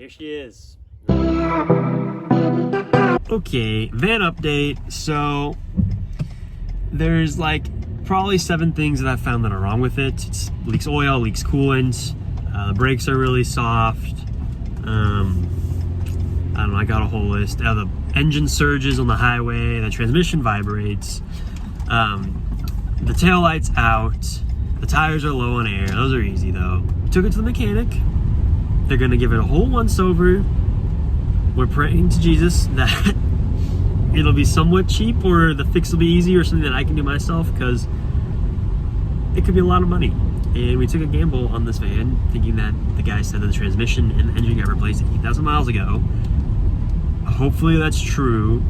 Here she is. Okay, van update. So there's like probably 7 things that I've found that are wrong with it. It leaks oil, leaks coolant, the brakes are really soft. I don't know, I got a whole list. The engine surges on the highway, the transmission vibrates, the tail light's out, the tires are low on air. Those are easy though. Took it to the mechanic. They're gonna give it a whole once over. We're praying to Jesus that it'll be somewhat cheap, or the fix will be easy, or something that I can do myself, because it could be a lot of money. And we took a gamble on this van, thinking that the guy said that the transmission and the engine got replaced 8,000 miles ago. Hopefully that's true.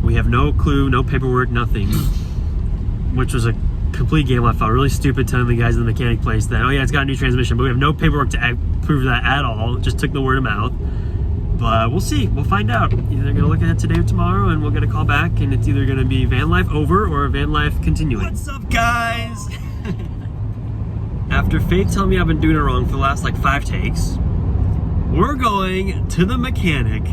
We have no clue, no paperwork, nothing, which was a complete gamble. I felt really stupid telling the guys in the mechanic place that, oh yeah, it's got a new transmission, but we have no paperwork to prove that at all. Just took the word of mouth. But we'll see, we'll find out. Either they're gonna look at it today or tomorrow, and we'll get a call back, and it's either gonna be van life over or van life continuing. What's up, guys? After Faith telling me I've been doing it wrong for the last like 5 takes, we're going to the mechanic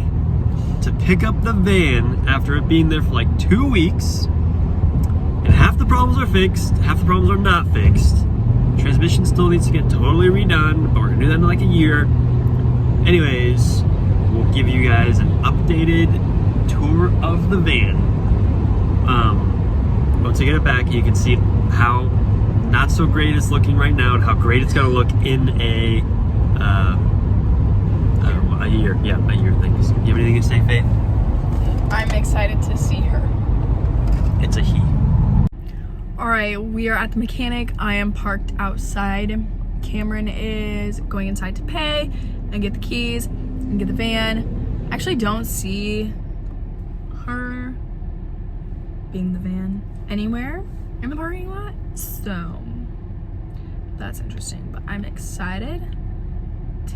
to pick up the van after it being there for like 2 weeks. And half the problems are fixed, half the problems are not fixed. Transmission still needs to get totally redone, but we're gonna do that in like a year. Anyways, we'll give you guys an updated tour of the van. Once I get it back, you can see how not so great it's looking right now, and how great it's gonna look in a year. Yeah, a year thing. You have anything to say, Faith? I'm excited to see her. It's a he. All right, we are at the mechanic. I am parked outside. Cameron is going inside to pay and get the keys and get the van. I actually don't see her being the van anywhere in the parking lot, so that's interesting. But I'm excited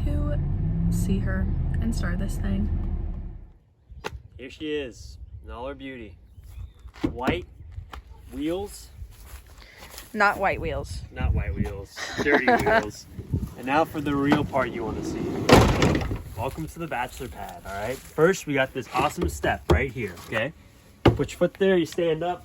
to see her and start this thing. Here she is in all her beauty. White wheels. Not white wheels. Not white wheels, dirty wheels. And now for the real part you want to see. Welcome to the bachelor pad, all right? First, we got this awesome step right here, okay? Put your foot there, you stand up,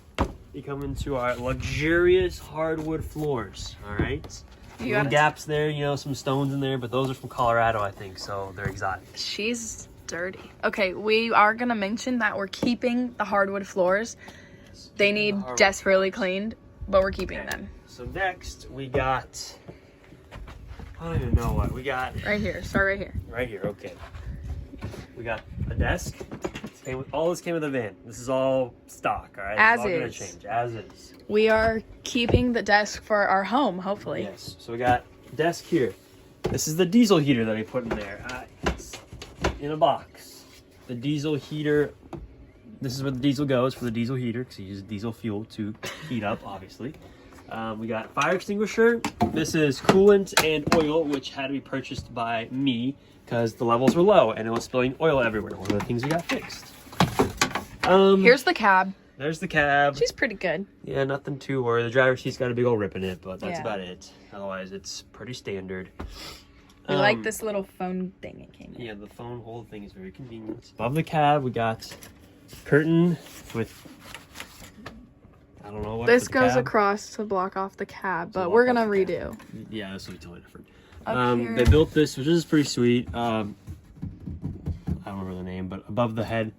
you come into our luxurious hardwood floors, all right? Little gaps there, you know, some stones in there, but those are from Colorado, I think, so they're exotic. She's dirty. Okay, we are gonna mention that we're keeping the hardwood floors. They need desperately cleaned, but we're keeping them. So next, we got, I don't even know what we got. Right here, start right here. Right here, okay. We got a desk. All this came with the van. This is all stock, all right? As it's all gonna is. change, as is. We are keeping the desk for our home, hopefully. Yes, so we got desk here. This is the diesel heater that I put in there. It's in a box. The diesel heater, this is where the diesel goes for the diesel heater, because you use diesel fuel to heat up, obviously. We got fire extinguisher. This is coolant and oil, which had to be purchased by me because the levels were low and it was spilling oil everywhere. One of the things we got fixed. Here's the cab. There's the cab. She's pretty good. Yeah, nothing too worried. The driver's seat's got a big old rip in it, but that's Yeah. about it. Otherwise, it's pretty standard. We like this little phone thing it came in. Yeah, the phone hold thing is very convenient. Above the cab, we got curtain with, I don't know what. This goes across to block off the cab, but we're gonna redo. Yeah, this will be totally different. Up here. They built this, which is pretty sweet. I don't remember the name, but above the head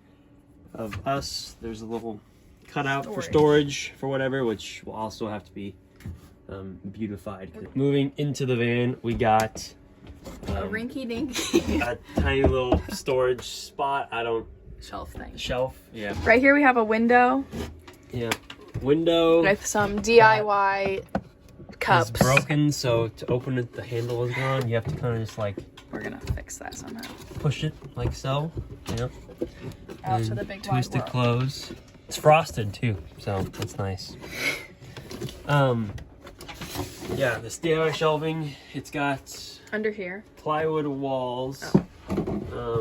of us, there's a little cutout for storage for whatever, which will also have to be beautified. Moving into the van, we got A rinky dinky a tiny little storage spot. shelf thing. Shelf. Yeah. Right here we have a window Yeah. Window. with some DIY cups. It's broken, so to open it, the handle is gone. You have to kind of just like We're gonna fix that somehow. push it like so. Yep. Out And to the big twist wide it world. close. It's frosted too, so that's nice. Yeah, this DIY shelving. It's got Under here. plywood walls,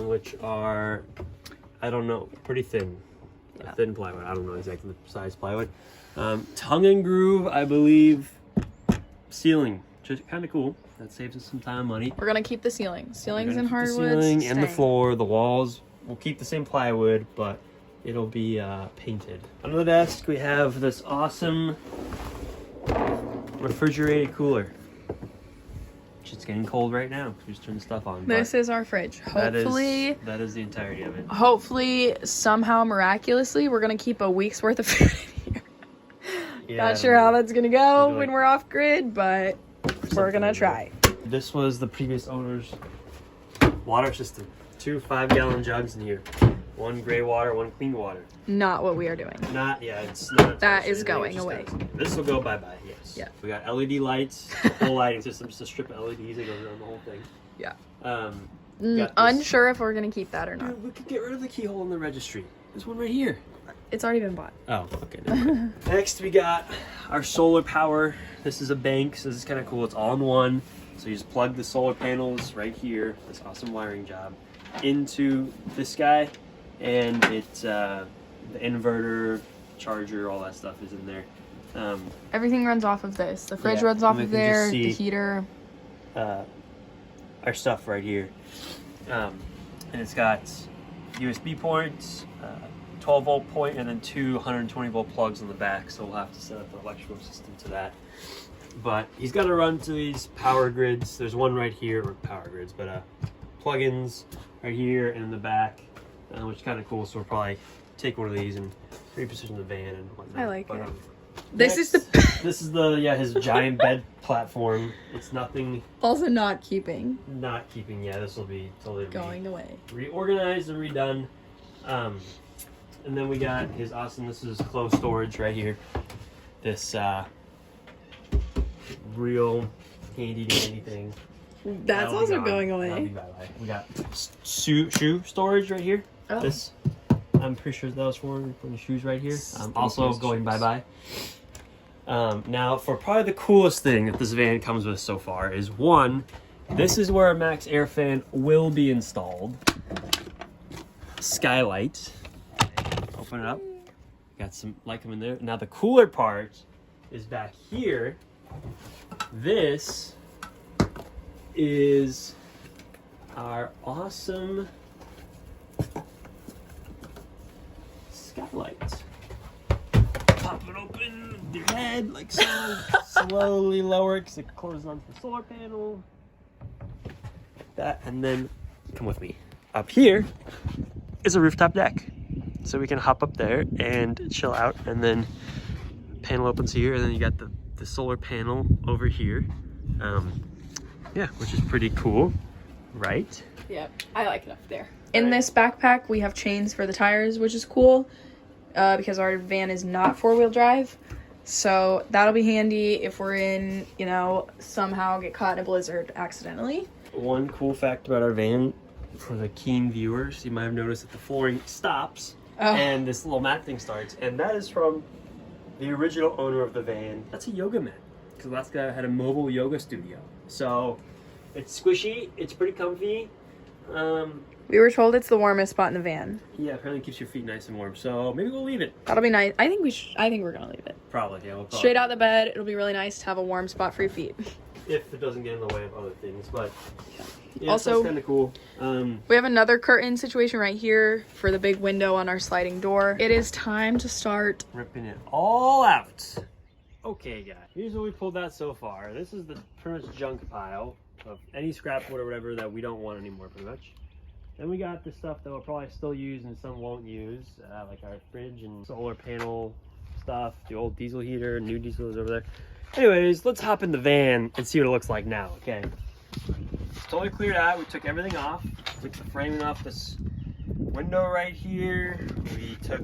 which are, I don't know, pretty thin. Yeah. Thin plywood. I don't know exactly the size plywood. Tongue and groove, I believe. Ceiling which is kind of cool. That saves us some time and money. We're gonna keep the ceiling. Ceilings and The hardwoods. ceiling and the staying. floor, the walls. We'll keep the same plywood, but it'll be painted. Under the desk, we have this awesome refrigerated cooler. It's getting cold right now. We just turned the stuff on. This is our fridge. Hopefully, that is the entirety of it. hopefully, somehow miraculously, we're gonna keep a week's worth of food in here. Yeah, Not sure how that's gonna go Maybe when like- we're off grid, but we're gonna try. This was the previous owner's water system. 2 5-gallon jugs in here. 1 gray water, 1 clean water. Not what we are doing. It's not. That is It's going just away. This will go bye-bye, yes. Yeah. We got LED lights, the whole lighting system, just a strip of LEDs that goes around the whole thing. Yeah. Got this. Unsure if we're gonna keep that or not. Dude, we could get rid of the keyhole in the registry. There's one right here. It's already been bought. Oh, okay. Never mind. Next, we got our solar power. This is a bank, so this is kind of cool. It's all in one. So you just plug the solar panels right here, this awesome wiring job, into this guy, and it's the inverter, charger, all that stuff is in there. Everything runs off of this. The fridge Yeah, runs off and of we can there. just The see- heater. Our stuff right here. And it's got USB ports, 12-volt point, and then 2 120-volt plugs on the back, so we'll have to set up the electrical system to that. But he's got to run to these power grids. There's one right here, or power grids, but plugins right here and in the back, which is kind of cool. So we'll probably take one of these and reposition the van and whatnot. I like But, it. This is the This is his giant bed platform. It's nothing, also not keeping. not keeping. Yeah, this will be totally Going away. reorganized and redone. And then we got his awesome, this is closed storage right here. This real handy dandy thing. That's That'll be also gone. going That'll be away. bye-bye. We got shoe storage right here. Oh. This, I'm pretty sure that was for putting shoes right here. Stinky Also going bye-bye. Now, for probably the coolest thing that this van comes with so far is one, this is where a Max Air fan will be installed. Skylight. Open it up. Got some light coming there. Now the cooler part is back here. This is our awesome skylight. Pop it open with your head like so. Slowly lower it because it closes onto the solar panel. Like that, and then come with me. Up here is a rooftop deck. So we can hop up there and chill out, and then panel opens here, and then you got the solar panel over here. Yeah, which is pretty cool, right? Yep, I like it up there. In this backpack, we have chains for the tires, which is cool because our van is not 4-wheel drive. So that'll be handy if we're in, somehow get caught in a blizzard accidentally. One cool fact about our van, for the keen viewers, you might have noticed that the flooring stops and this little mat thing starts, and that is from the original owner of the van. That's a yoga mat, because the last guy had a mobile yoga studio. So it's squishy, it's pretty comfy. We were told it's the warmest spot in the van. Yeah, apparently keeps your feet nice and warm. So maybe we'll leave it. That'll be nice. I think we're gonna leave it. Probably, yeah. We'll Straight out the bed, it'll be really nice to have a warm spot for your feet. if it doesn't get in the way of other things, but yeah, Also, so it's kind of cool. We have another curtain situation right here for the big window on our sliding door. It is time to start Ripping it all out. Okay, guys, here's what we pulled out so far. This is the pretty much junk pile of any scrap wood or whatever that we don't want anymore, pretty much. Then we got the stuff that we'll probably still use and some won't use, like our fridge and solar panel stuff, the old diesel heater, new diesel is over there. Anyways, let's hop in the van and see what it looks like now, okay? It's totally cleared out. We took everything off. Took the framing off this window right here. We took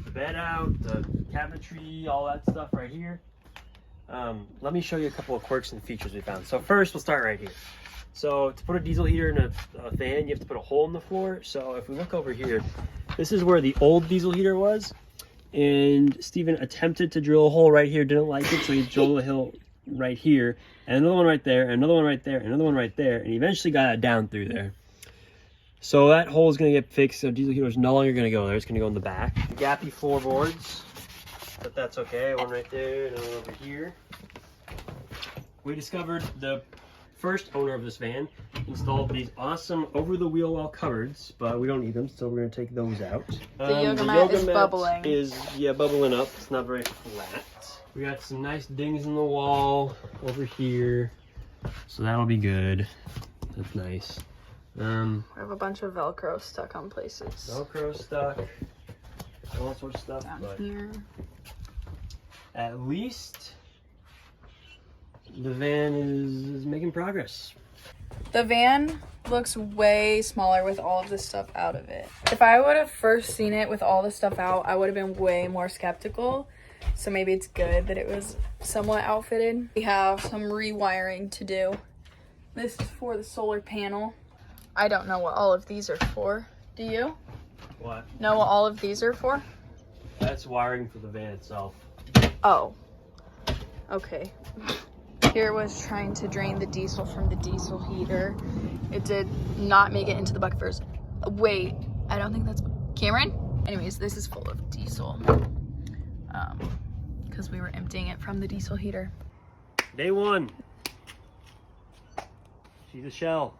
the bed out, the cabinetry, all that stuff right here. Let me show you a couple of quirks and features we found. So first, we'll start right here. So to put a diesel heater in a van, you have to put a hole in the floor. So if we look over here, this is where the old diesel heater was. And Steven attempted to drill a hole right here, didn't like it, so he drilled a hole right here, and another one right there, another one right there, another one right there, and he eventually got it down through there. So that hole is going to get fixed, so diesel heater is no longer going to go there, it's going to go in the back. Gappy floorboards, but that's okay, one right there, another one over here. we discovered the first owner of this van installed these awesome over-the-wheel well cupboards, but we don't need them, so we're gonna take those out. The yoga mat is bubbling. Yeah, bubbling up. It's not very flat. We got some nice dings in the wall over here, so that'll be good. That's nice. We have a bunch of Velcro stuck on places. Velcro stuck, all sorts of stuff. Down but here. at least the van is making progress. The van looks way smaller with all of this stuff out of it. If I would have first seen it with all the stuff out, I would have been way more skeptical. So maybe it's good that it was somewhat outfitted. We have some rewiring to do. This is for the solar panel. I don't know what all of these are for. Do you? What? Know what all of these are for? That's wiring for the van itself. Oh. Okay. Here was trying to drain the diesel from the diesel heater. It did not make it into the bucket first. Wait, I don't think that's Cameron. Anyways, this is full of diesel. Because we were emptying it from the diesel heater. Day one. She's a shell.